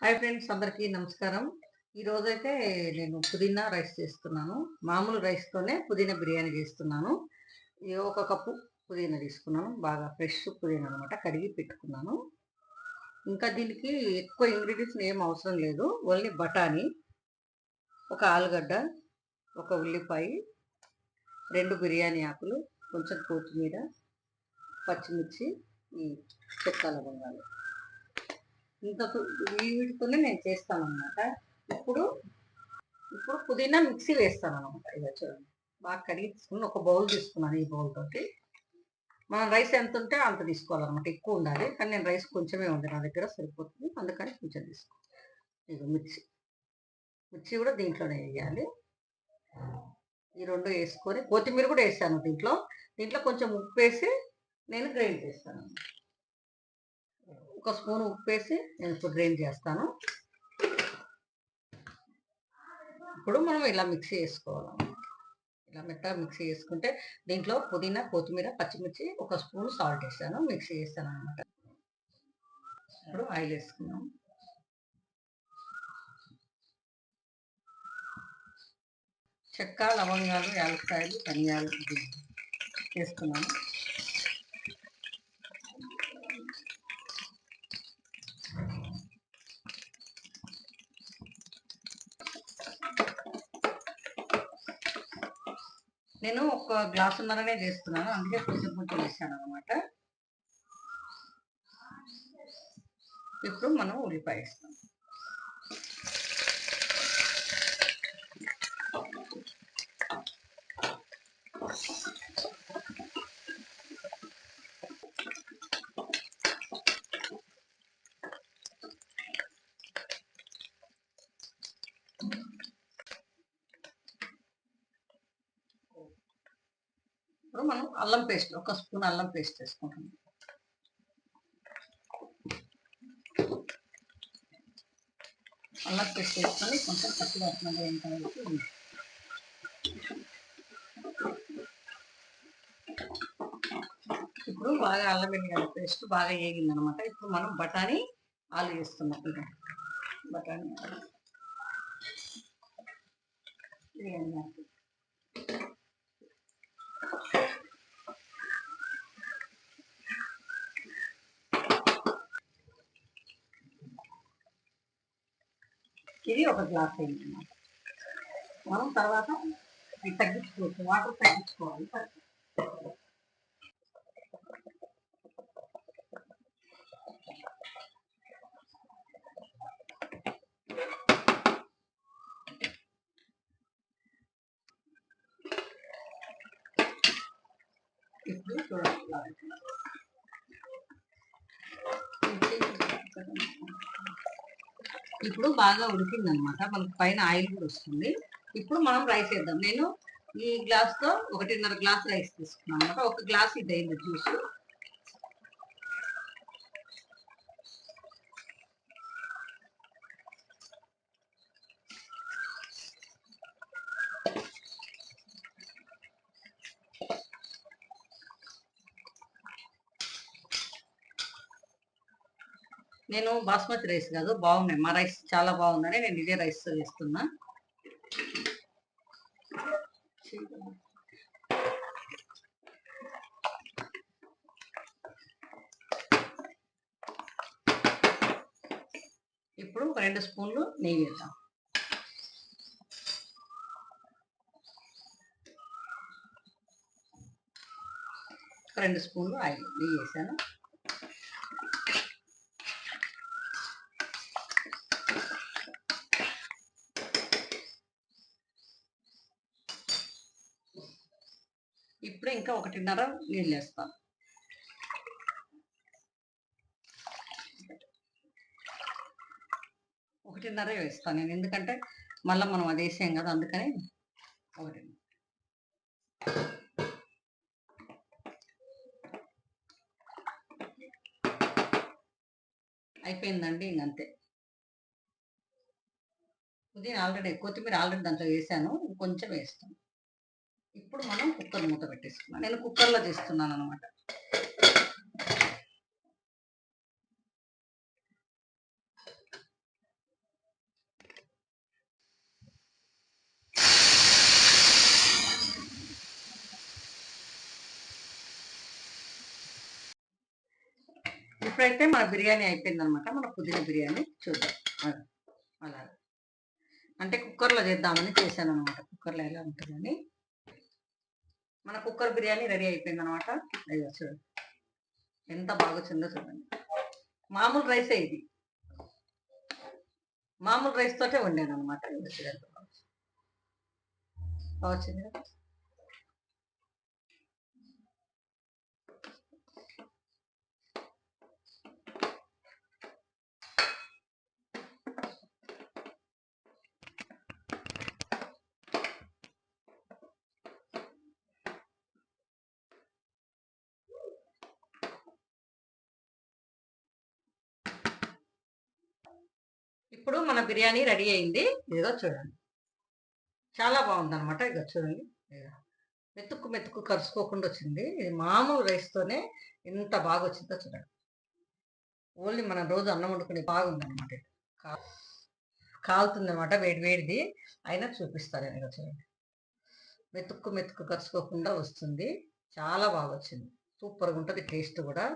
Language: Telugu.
హాయ్ ఫ్రెండ్స్, అందరికీ నమస్కారం. ఈరోజైతే నేను పుదీనా రైస్ చేస్తున్నాను. మామూలు రైస్తోనే పుదీనా బిర్యానీ చేస్తున్నాను. ఒక కప్పు పుదీనా తీసుకున్నాను. బాగా ఫ్రెష్ పుదీనా అనమాట, కడిగి పెట్టుకున్నాను. ఇంకా దీనికి ఎక్కువ ఇంగ్రీడియంట్స్ ఏం అవసరం లేదు. ఓన్లీ బఠానీ, ఒక ఆలుగడ్డ, ఒక ఉల్లిపాయ, 2 బిర్యానీ ఆకులు, కొంచెం కొత్తిమీర, పచ్చిమిర్చి, ఈ చెక్క లవంగాలు. ఇంత వీటితోనే నేను చేస్తాను అనమాట. ఇప్పుడు ఇప్పుడు పుదీనా మిక్సీ వేస్తాను అనమాట. ఇలా చూడండి, బాగా కడిగి తీసుకుని ఒక బౌల్ తీసుకున్నాను. ఈ బౌల్ తోటి మనం రైస్ ఎంత ఉంటే అంత తీసుకోవాలన్నమాట. ఎక్కువ ఉండాలి, కానీ నేను రైస్ కొంచెమే ఉంది నా దగ్గర, సరిపోతుంది. అందుకని కొంచెం తీసుకో. ఇక మిర్చి కూడా దీంట్లోనే వేయాలి. ఈ 2 వేసుకొని కొత్తిమీర కూడా వేసాను దీంట్లో కొంచెం ఉప్పు వేసి నేను గ్రైండ్ చేస్తాను. ఒక స్పూన్ ఉప్పు వేసి నేను ఇప్పుడు గ్రైండ్ చేస్తాను. ఇప్పుడు మనం ఇలా మిక్సీ చేసుకోవాలన్నమాట. ఇలా మెత్తగా మిక్సీ చేసుకుంటే దీంట్లో పుదీనా, కొత్తిమీర, పచ్చిమిర్చి, ఒక స్పూన్ సాల్ట్ వేసాను, మిక్సీ చేస్తాను అనమాట. ఇప్పుడు ఆయిల్ వేసుకున్నాం. చెక్క, లవంగాలు, యాలక్కాయలు, ధనియాలు వేసుకున్నాను. నేను ఒక గ్లాసున్నరనే చేస్తున్నాను, అందుకే కొంచెం కొంచెం వేసాను అనమాట. ఇప్పుడు మనం ఉల్లిపాయ వేస్తాం. ఇప్పుడు మనం అల్లం పేస్ట్, ఒక స్పూన్ అల్లం పేస్ట్ వేసుకుంటాం. అల్లం పేస్ట్ వేసుకొని కొంచెం పచ్చివాసనగా ఏంటంటే ఇప్పుడు బాగా అల్లం వెల్లిగడ్డ పేస్ట్ బాగా వేగింది అనమాట. ఇప్పుడు మనం బఠానీ ఆలు వేస్తున్నాం. బఠానీ ఇది ఒక గ్లాస్ అయింది అన్నమాట. మనం తర్వాత తగ్గించుకోవచ్చు, వాటర్ తగ్గించుకోవాలి. ఇప్పుడు చూడాలి, ఇప్పుడు బాగా ఉడికిందనమాట. మనకు పైన ఆయిల్ కూడా వస్తుంది. ఇప్పుడు మనం రైస్ వేద్దాం. నేను ఈ గ్లాస్తో 1.5 గ్లాస్ రైస్ తీసుకున్నాను అనమాట. ఒక గ్లాస్ ఇది అయింది జ్యూస్. నేను బాస్మతి రైస్ కాదు, బాగున్నాయి మా రైస్, చాలా బాగుందని నేను ఇదే రైస్ వేస్తున్నా. ఇప్పుడు 2 స్పూన్లు నెయ్యి వేద్దాం. ఒక 2 స్పూన్లు ఆయిల్ నెయ్యి వేసాను. ఇప్పుడు ఇంకా 1.5 నీళ్ళు వేస్తాను. ఒకటిన్నర వేస్తాను నేను, ఎందుకంటే మళ్ళీ మనం అది వేసాం కదా, అందుకని 1. అయిపోయిందండి, ఇంకంతే. పుదీనా ఆల్రెడీ, కొత్తిమీర ఆల్రెడీ దాంట్లో వేసాను, కొంచెం వేస్తాను. ఇప్పుడు మనం కుక్కర్ మూత పెట్టేసుకున్నాం. నేను కుక్కర్లో చేస్తున్నాను అనమాట. ఇప్పుడైతే మన బిర్యానీ అయిపోయింది అనమాట. మన పుదీనా బిర్యానీ చూద్దాం. అలా అంటే కుక్కర్లో చేద్దామని చేశాను అనమాట. కుక్కర్లో ఎలా ఉంటుందని. మన కుక్కర్ బిర్యానీ రెడీ అయిపోయింది అనమాట. అయ్యో చూడండి ఎంత బాగా వచ్చిందో చూడండి. మామూలు రైసే ఇది. మామూలు రైస్ తోటే వండాను అనమాట. ఇది చూడండి వచ్చింది. ఇప్పుడు మన బిర్యానీ రెడీ అయింది. ఇదిగో చూడండి చాలా బాగుందన్నమాట. ఇదిగో చూడండి మెతుక్కు మెతుక్కు కరుసుకోకుండా వచ్చింది. ఇది మామూలు రైస్తోనే ఎంత బాగా వచ్చిందో చూడండి. ఓన్లీ మనం రోజు అన్నం వండుకునే బాగుందన్నమాట. కాలుతుంది అనమాట, వేడి వేడిది అయినా చూపిస్తాను నేను. చూడండి మెతుక్కు మెతుక్కు కరుసుకోకుండా వస్తుంది. చాలా బాగా వచ్చింది. సూపర్గా ఉంటుంది టేస్ట్ కూడా.